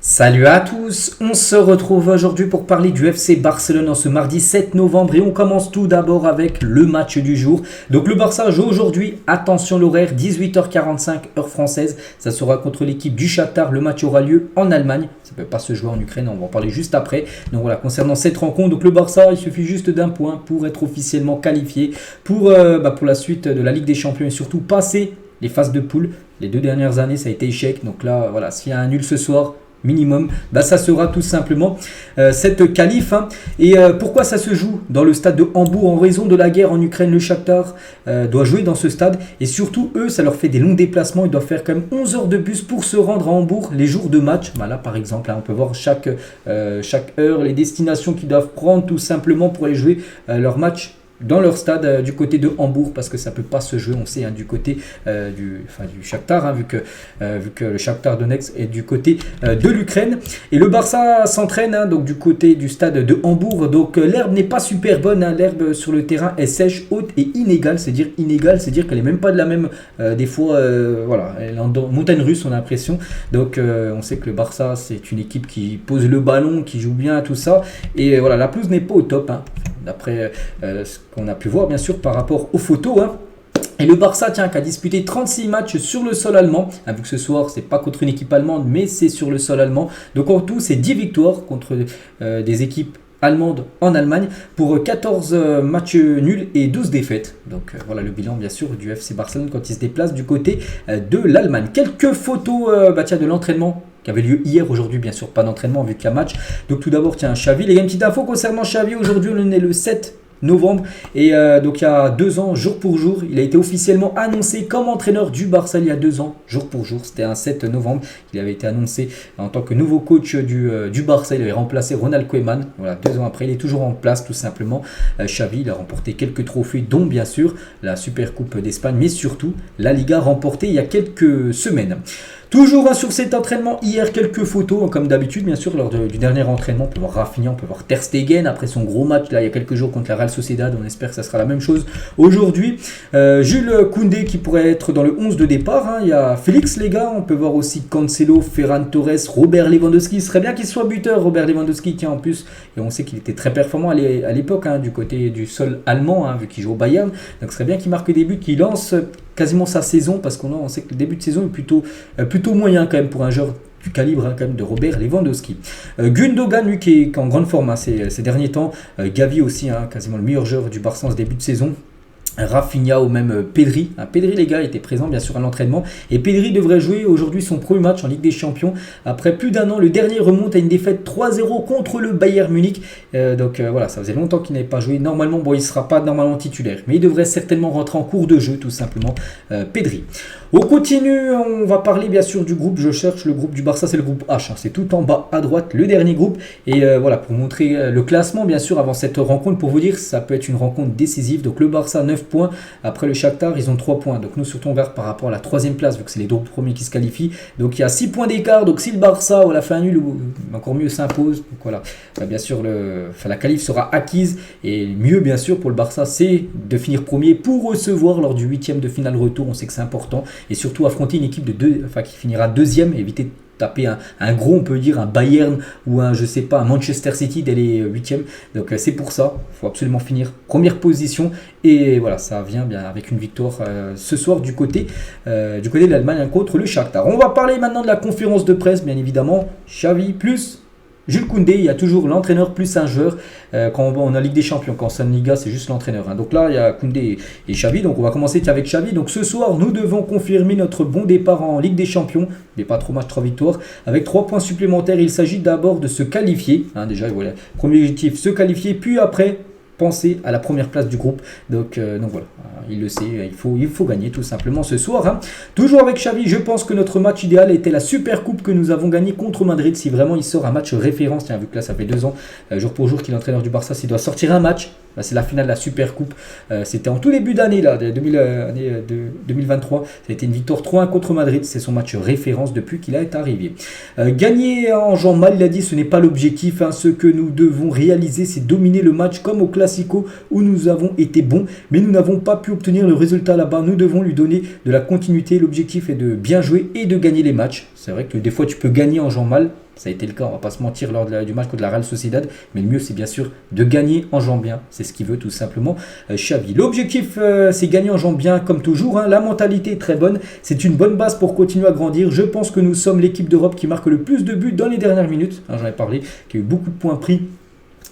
Salut à tous, on se retrouve aujourd'hui pour parler du FC Barcelone en ce mardi 7 novembre et on commence tout d'abord avec le match du jour. Donc le Barça joue aujourd'hui, attention l'horaire, 18h45 heure française, ça sera contre l'équipe du Shakhtar, le match aura lieu en Allemagne, ça ne peut pas se jouer en Ukraine, on va en parler juste après. Donc voilà, concernant cette rencontre, donc le Barça, il suffit juste d'un point pour être officiellement qualifié pour la suite de la Ligue des Champions et surtout passer les phases de poule. Les 2 dernières années ça a été échec, donc là voilà, s'il y a un nul ce soir, minimum, ça sera tout simplement cette qualif. Et pourquoi ça se joue dans le stade de Hambourg? En raison de la guerre en Ukraine, le Shakhtar doit jouer dans ce stade. Et surtout, eux, ça leur fait des longs déplacements. Ils doivent faire quand même 11 heures de bus pour se rendre à Hambourg les jours de match. Là, par exemple, on peut voir chaque heure les destinations qu'ils doivent prendre tout simplement pour aller jouer leur match dans leur stade du côté de Hambourg, parce que ça ne peut pas se jouer, on sait, du côté du Shakhtar, vu que le Shakhtar Donetsk est du côté de l'Ukraine. Et le Barça s'entraîne donc du côté du stade de Hambourg. Donc l'herbe n'est pas super bonne, l'herbe sur le terrain est sèche, haute et inégale. C'est dire qu'elle n'est même pas de la même, des fois, elle est en montagne russe, on a l'impression. Donc on sait que le Barça, c'est une équipe qui pose le ballon, qui joue bien, tout ça. Et voilà, la pelouse n'est pas au top, d'après ce qu'on a pu voir bien sûr par rapport aux photos. Et le Barça qui a disputé 36 matchs sur le sol allemand, vu que ce soir c'est pas contre une équipe allemande mais c'est sur le sol allemand. Donc en tout c'est 10 victoires contre des équipes allemandes en Allemagne pour 14 matchs nuls et 12 défaites. Donc voilà le bilan bien sûr du FC Barcelone quand il se déplace du côté de l'Allemagne. Quelques photos de l'entraînement qui avait lieu hier, aujourd'hui bien sûr pas d'entraînement vu qu'il y a match. Donc tout d'abord Xavi, il y a une petite info concernant Xavi, aujourd'hui on est le 7 novembre et donc il y a 2 ans, jour pour jour, il a été officiellement annoncé comme entraîneur du Barça il y a 2 ans, jour pour jour, c'était un 7 novembre, il avait été annoncé en tant que nouveau coach du Barça, il avait remplacé Ronald Koeman, voilà 2 ans après, il est toujours en place tout simplement. Xavi, il a remporté quelques trophées dont bien sûr la Super Coupe d'Espagne mais surtout la Liga remportée il y a quelques semaines. Toujours sur cet entraînement, hier quelques photos comme d'habitude bien sûr lors du dernier entraînement, on peut voir Rafinha, on peut voir Ter Stegen après son gros match là il y a quelques jours contre la Real Sociedad, on espère que ça sera la même chose aujourd'hui. Jules Koundé qui pourrait être dans le 11 de départ, il y a Félix Lega, on peut voir aussi Cancelo, Ferran Torres, Robert Lewandowski, ce serait bien qu'il soit buteur Robert Lewandowski qui en plus, et on sait qu'il était très performant à l'époque du côté du sol allemand vu qu'il joue au Bayern, donc ce serait bien qu'il marque des buts, qu'il lance quasiment sa saison, parce qu'on sait que le début de saison est plutôt moyen quand même pour un joueur du calibre quand même de Robert Lewandowski. Gundogan lui qui est en grande forme ces derniers temps, Gavi aussi quasiment le meilleur joueur du Barça en ce début de saison. Rafinha ou même Pedri. Pedri les gars était présent bien sûr à l'entraînement et Pedri devrait jouer aujourd'hui son premier match en Ligue des Champions après plus d'1 an. Le dernier remonte à une défaite 3-0 contre le Bayern Munich. Voilà, ça faisait longtemps qu'il n'avait pas joué. Normalement, il ne sera pas normalement titulaire, mais il devrait certainement rentrer en cours de jeu tout simplement. Pedri. On continue, on va parler bien sûr du groupe. Je cherche le groupe du Barça, c'est le groupe H. C'est tout en bas à droite, le dernier groupe. Et voilà, pour montrer le classement bien sûr avant cette rencontre, pour vous dire ça peut être une rencontre décisive. Donc le Barça 9 points, après le Shakhtar ils ont 3 points. Donc nous surtout on regarde par rapport à la 3e place vu que c'est les 2 premiers qui se qualifient. Donc il y a 6 points d'écart. Donc si le Barça ou la fin nul ou encore mieux s'impose, donc voilà, bien sûr la qualif sera acquise. Et mieux bien sûr pour le Barça c'est de finir premier pour recevoir lors du 8e de finale retour. On sait que c'est important. Et surtout affronter une équipe qui finira 2e, éviter de taper un gros, on peut dire un Bayern ou un Manchester City dès les 8e. Donc c'est pour ça, il faut absolument finir première position. Et voilà, ça vient bien avec une victoire ce soir du côté de l'Allemagne contre le Shakhtar. On va parler maintenant de la conférence de presse, bien évidemment. Xavi plus Jules Koundé, il y a toujours l'entraîneur plus un joueur quand on a Ligue des Champions, quand c'est en Liga c'est juste l'entraîneur. Donc là il y a Koundé et Xavi, donc on va commencer avec Xavi. Donc ce soir nous devons confirmer notre bon départ en Ligue des Champions, mais pas 3 matchs, 3 victoires, avec 3 points supplémentaires. Il s'agit d'abord de se qualifier, déjà voilà, premier objectif se qualifier, puis après penser à la première place du groupe. Donc voilà, il le sait, il faut gagner tout simplement ce soir. Toujours avec Xavi, je pense que notre match idéal était la Super Coupe que nous avons gagnée contre Madrid. Si vraiment il sort un match référence, vu que là ça fait 2 ans, jour pour jour qu'il est entraîneur du Barça, s'il doit sortir un match, c'est la finale de la Super Coupe. C'était en tout début d'année, de 2023. Ça a été une victoire 3-1 contre Madrid. C'est son match référence depuis qu'il est arrivé. Gagner en jouant mal, il a dit, ce n'est pas l'objectif. Ce que nous devons réaliser, c'est dominer le match comme au Classico où nous avons été bons, mais nous n'avons pas pu obtenir le résultat là-bas. Nous devons lui donner de la continuité. L'objectif est de bien jouer et de gagner les matchs. C'est vrai que des fois, tu peux gagner en jouant mal. Ça a été le cas, on va pas se mentir, lors du match contre la Real Sociedad. Mais le mieux, c'est bien sûr de gagner en jouant bien. C'est ce qu'il veut tout simplement Xavi. L'objectif, c'est gagner en jouant bien comme toujours. La mentalité est très bonne. C'est une bonne base pour continuer à grandir. Je pense que nous sommes l'équipe d'Europe qui marque le plus de buts dans les dernières minutes. J'en ai parlé, qui a eu beaucoup de points pris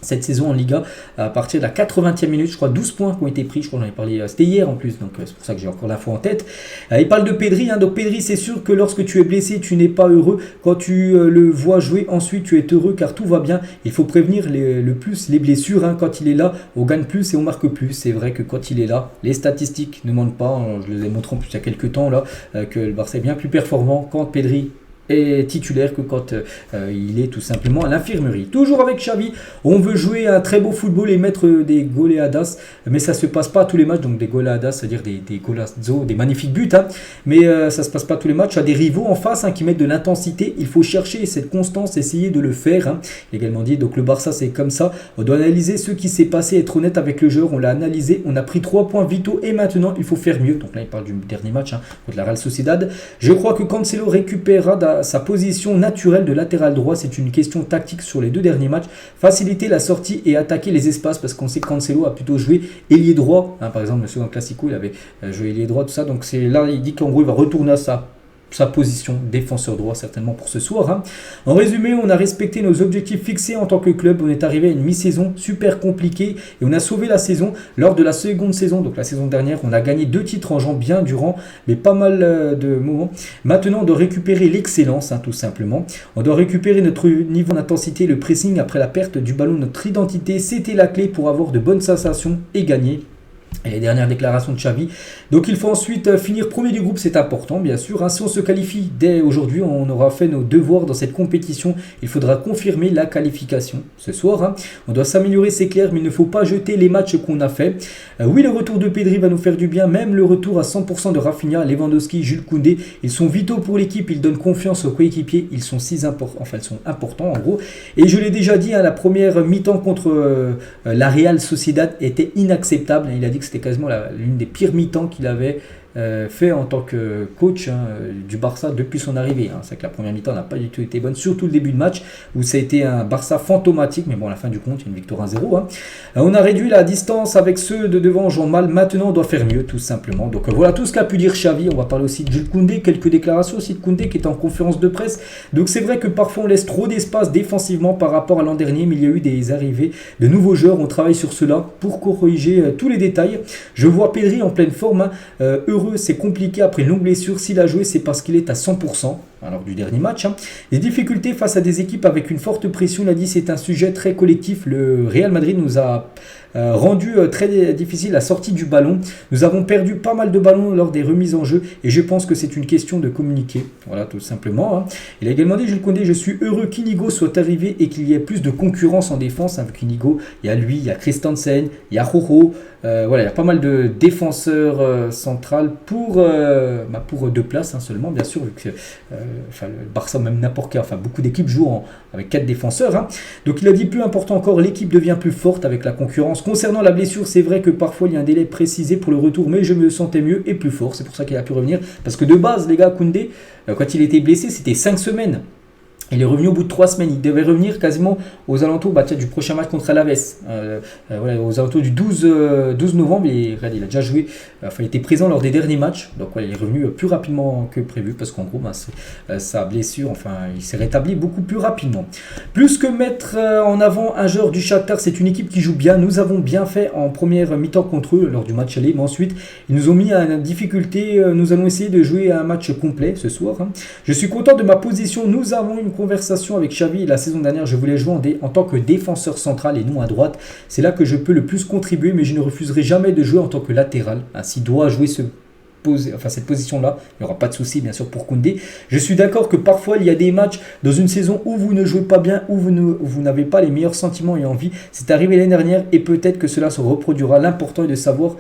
cette saison en Liga, à partir de la 80e minute, je crois 12 points qui ont été pris, je crois que j'en ai parlé, c'était hier en plus, donc c'est pour ça que j'ai encore l'info en tête. Il parle de Pedri, donc Pedri, c'est sûr que lorsque tu es blessé, tu n'es pas heureux. Quand tu le vois jouer, ensuite tu es heureux car tout va bien. Il faut prévenir le plus les blessures, quand il est là, on gagne plus et on marque plus. C'est vrai que quand il est là, les statistiques ne mentent pas, je les ai montrées en plus il y a quelques temps là, que le Barça est bien plus performant quand Pedri est titulaire que quand il est tout simplement à l'infirmerie. Toujours avec Xavi, on veut jouer un très beau football et mettre des goleadas, mais ça se passe pas à tous les matchs, donc des goleadas, c'est-à-dire des golazos, des magnifiques buts, mais ça se passe pas à tous les matchs. Il y a des rivaux en face qui mettent de l'intensité, il faut chercher cette constance, essayer de le faire. Il a également dit, donc le Barça c'est comme ça, on doit analyser ce qui s'est passé, être honnête avec le joueur, on l'a analysé, on a pris 3 points vitaux et maintenant il faut faire mieux. Donc là il parle du dernier match contre la Real Sociedad. Je crois que Cancelo récupérera sa position naturelle de latéral droit, c'est une question tactique sur les 2 derniers matchs, faciliter la sortie et attaquer les espaces, parce qu'on sait que Cancelo a plutôt joué ailier droit, par exemple le second classico il avait joué ailier droit, tout ça, donc c'est là il dit qu'en gros il va retourner à ça, sa position défenseur droit certainement pour ce soir. En résumé, on a respecté nos objectifs fixés en tant que club, on est arrivé à une mi-saison super compliquée et on a sauvé la saison. Lors de la seconde saison, donc la saison dernière, on a gagné 2 titres en jouant bien durant, mais pas mal de moments. Maintenant, on doit récupérer l'excellence, tout simplement. On doit récupérer notre niveau d'intensité, le pressing après la perte du ballon, notre identité, c'était la clé pour avoir de bonnes sensations et gagner. Et les dernières déclarations de Xavi. Donc il faut ensuite finir premier du groupe, c'est important bien sûr. Si on se qualifie dès aujourd'hui, on aura fait nos devoirs dans cette compétition. Il faudra confirmer la qualification ce soir. On doit s'améliorer, c'est clair, mais il ne faut pas jeter les matchs qu'on a fait. Oui, le retour de Pedri va nous faire du bien, même le retour à 100% de Rafinha, Lewandowski, Jules Koundé. Ils sont vitaux pour l'équipe, ils donnent confiance aux coéquipiers. Ils sont ils sont importants en gros. Et je l'ai déjà dit, la première mi-temps contre la Real Sociedad était inacceptable. Il a dit que c'était quasiment l'une des pires mi-temps qu'il avait fait en tant que coach du Barça depuis son arrivée. C'est que la première mi-temps n'a pas du tout été bonne, surtout le début de match où ça a été un Barça fantomatique, mais bon, à la fin du compte, il y a une victoire 1-0. On a réduit la distance avec ceux de devant en jouant mal. Maintenant, on doit faire mieux, tout simplement. Donc voilà tout ce qu'a pu dire Xavi. On va parler aussi de Jules Koundé, quelques déclarations aussi de Koundé qui est en conférence de presse. Donc c'est vrai que parfois on laisse trop d'espace défensivement par rapport à l'an dernier, mais il y a eu des arrivées de nouveaux joueurs. On travaille sur cela pour corriger tous les détails. Je vois Pedri en pleine forme, heureux, c'est compliqué après une longue blessure. S'il a joué, c'est parce qu'il est à 100%. Alors du dernier match. Les difficultés face à des équipes avec une forte pression, il a dit, c'est un sujet très collectif. Le Real Madrid nous a rendu très difficile la sortie du ballon. Nous avons perdu pas mal de ballons lors des remises en jeu et je pense que c'est une question de communiquer. Voilà, tout simplement. Il a également dit, Jules Koundé, je suis heureux qu'Inigo soit arrivé et qu'il y ait plus de concurrence en défense. Avec Inigo, il y a lui, il y a Christensen, il y a Rojo. Voilà, il y a pas mal de défenseurs centrales pour 2 places seulement, bien sûr, vu que le Barça, même n'importe quel, beaucoup d'équipes jouent avec 4 défenseurs. Donc il a dit, plus important encore, l'équipe devient plus forte avec la concurrence. Concernant la blessure, c'est vrai que parfois il y a un délai précisé pour le retour, mais je me sentais mieux et plus fort. C'est pour ça qu'il a pu revenir. Parce que de base, les gars, Koundé, quand il était blessé, c'était 5 semaines. Il est revenu au bout de 3 semaines. Il devait revenir quasiment aux alentours du prochain match contre Alaves. Aux alentours du 12 novembre. Il a déjà joué. Il était présent lors des derniers matchs. Donc il est revenu plus rapidement que prévu. Parce qu'en gros, sa blessure, il s'est rétabli beaucoup plus rapidement. Plus que mettre en avant un joueur du Shakhtar, c'est une équipe qui joue bien. Nous avons bien fait en première mi-temps contre eux lors du match aller. Mais ensuite, ils nous ont mis à une difficulté. Nous allons essayer de jouer un match complet ce soir. Je suis content de ma position. Nous avons une conversation avec Xavi la saison dernière, je voulais jouer en tant que défenseur central et non à droite. C'est là que je peux le plus contribuer, mais je ne refuserai jamais de jouer en tant que latéral. S'il doit jouer cette position-là, il n'y aura pas de souci bien sûr pour Koundé. Je suis d'accord que parfois il y a des matchs dans une saison où vous ne jouez pas bien, où vous n'avez pas les meilleurs sentiments et envies. C'est arrivé l'année dernière et peut-être que cela se reproduira. L'important est de savoir,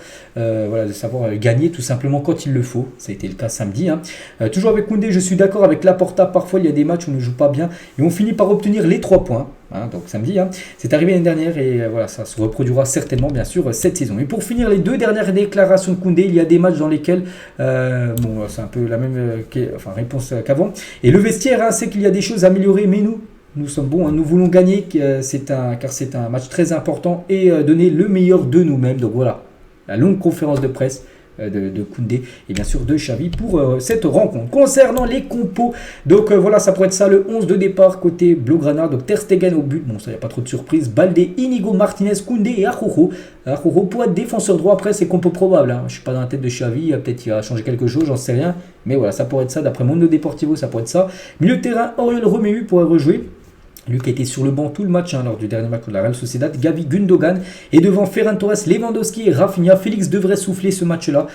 gagner tout simplement quand il le faut. Ça a été le cas samedi. Toujours avec Koundé, je suis d'accord avec Laporta. Parfois il y a des matchs où on ne joue pas bien et on finit par obtenir les 3 points. Donc samedi, c'est arrivé l'année dernière et ça se reproduira certainement bien sûr cette saison. Et pour finir, les 2 dernières déclarations de Koundé, il y a des matchs dans lesquels c'est un peu la même réponse qu'avant. Et le vestiaire sait qu'il y a des choses à améliorer, mais nous, nous sommes bons, hein. Nous voulons gagner, car c'est un match très important et donner le meilleur de nous-mêmes. Donc voilà, la longue conférence de presse de Koundé et bien sûr de Xavi pour cette rencontre. Concernant les compos, donc voilà, ça pourrait être ça le 11 de départ côté Blaugrana. Donc Ter Stegen au but, bon ça, il n'y a pas trop de surprise. Baldé, Inigo, Martinez, Koundé et Araujo. Araujo pour être défenseur droit, après c'est compo probable, hein. Je ne suis pas dans la tête de Xavi, peut-être il va changer quelque chose, j'en sais rien, mais voilà, ça pourrait être ça, d'après Mundo Deportivo, ça pourrait être ça. Milieu de terrain, Oriol Romeu pourrait rejouer. Lui qui a été sur le banc tout le match, hein, lors du dernier match de la Real Sociedad. Gavi, Gundogan, et devant Ferran Torres, Lewandowski et Rafinha. Félix devrait souffler ce match-là.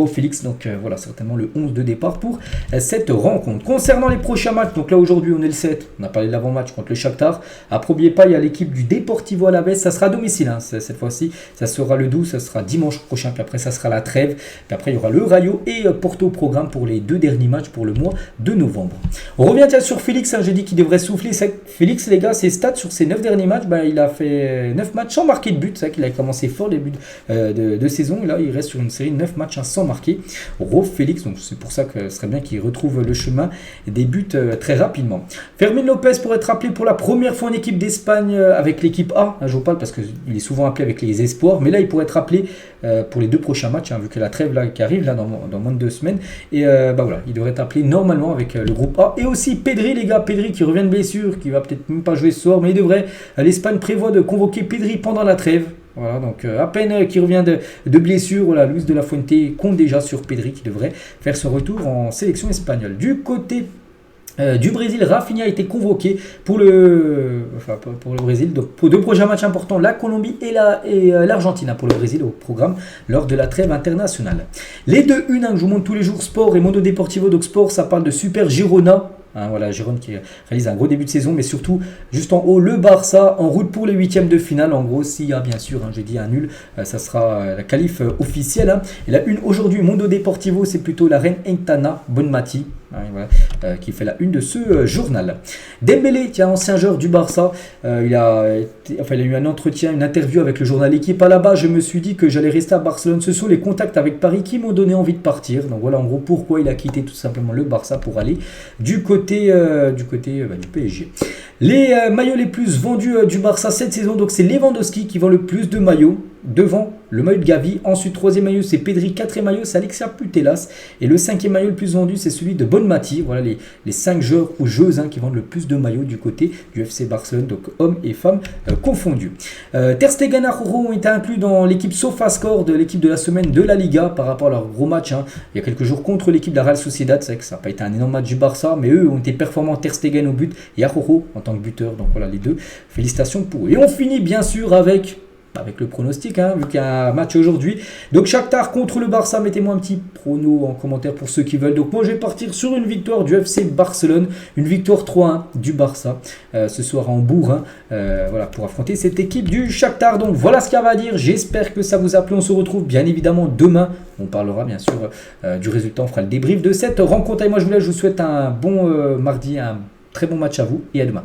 Félix, donc voilà, certainement le 11 de départ pour cette rencontre. Concernant les prochains matchs, donc là aujourd'hui on est le 7, on a parlé de l'avant-match contre le Shakhtar. À N'oubliez pas, il y a l'équipe du Deportivo Alavés, ça sera à domicile, hein, cette fois-ci, ça sera le 12, ça sera dimanche prochain, puis après ça sera la trêve, puis après il y aura le Rayo et Porto au programme pour les 2 derniers matchs pour le mois de novembre. On revient sur Félix, hein, j'ai dit qu'il devrait souffler. Félix, les gars, ses stats sur ses 9 derniers matchs, il a fait 9 matchs sans marquer de but. C'est vrai qu'il a commencé fort les buts de saison. Et là, il reste sur une série de 9 matchs sans marquer. Félix, donc c'est pour ça que ce serait bien qu'il retrouve le chemin des buts très rapidement. Fermin Lopez pourrait être appelé pour la première fois en équipe d'Espagne avec l'équipe A. Je vous parle parce qu'il est souvent appelé avec les espoirs. Mais là, il pourrait être appelé pour les 2 prochains matchs, hein, vu que la trêve là, qui arrive là, dans moins de 2 semaines. Et voilà, il devrait être appelé normalement avec le groupe A. Et aussi Pedri, les gars, Pedri qui revient de blessure, qui va peut-être même pas jouer ce soir, mais il devrait. L'Espagne prévoit de convoquer Pedri pendant la trêve. Voilà, donc à peine qu'il revient de blessure, voilà, Luis de la Fuente compte déjà sur Pedri qui devrait faire son retour en sélection espagnole. Du côté du Brésil, Rafinha a été convoqué pour le Brésil, donc pour 2 prochains matchs importants, la Colombie et l'Argentine, pour le Brésil au programme lors de la trêve internationale. Les 2-1 que je vous montre tous les jours, Sport et Mundo Deportivo. Donc Sport, ça parle de Super Girona. Hein, voilà, Girona qui réalise un gros début de saison, mais surtout, juste en haut, le Barça en route pour les 8e de finale. En gros, s'il y a bien sûr, hein, j'ai dit un nul, ça sera la qualif officielle. Hein. Et la une aujourd'hui, Mundo Deportivo, c'est plutôt la reine Aitana Bonmati, hein, voilà, qui fait la une de ce journal. Dembélé, ancien joueur du Barça, il a eu un entretien, une interview avec le journal L'équipe. À la base, je me suis dit que j'allais rester à Barcelone. Ce sont les contacts avec Paris qui m'ont donné envie de partir. Donc voilà, en gros, pourquoi il a quitté tout simplement le Barça pour aller du côté du PSG. Les maillots les plus vendus du Barça cette saison, donc c'est Lewandowski qui vend le plus de maillots, devant le maillot de Gavi. Ensuite, 3e maillot, c'est Pedri. 4e maillot, c'est Alexia Putellas. Et le 5e maillot le plus vendu, c'est celui de Bonmati. Voilà les 5 joueurs ou joueuses, hein, qui vendent le plus de maillots du côté du FC Barcelone, donc hommes et femmes confondus. Ter Stegen et Araujo ont été inclus dans l'équipe SofaScore de l'équipe de la semaine de la Liga par rapport à leur gros match, hein, il y a quelques jours contre l'équipe de la Real Sociedad. C'est vrai que ça n'a pas été un énorme match du Barça, mais eux ont été performants. Ter Stegen au but et Araujo en tant que buteur. Donc voilà les 2. Félicitations pour eux. Et on finit bien sûr avec le pronostic, hein, vu qu'il y a un match aujourd'hui. Donc Shakhtar contre le Barça, mettez-moi un petit prono en commentaire pour ceux qui veulent. Donc moi je vais partir sur une victoire du FC Barcelone, une victoire 3-1 du Barça ce soir en Hambourg, hein, voilà, pour affronter cette équipe du Shakhtar. Donc voilà ce qu'il y a à dire, j'espère que ça vous a plu. On se retrouve bien évidemment demain, on parlera bien sûr du résultat, on fera le débrief de cette rencontre. Et moi je vous souhaite un bon mardi, un très bon match à vous et à demain.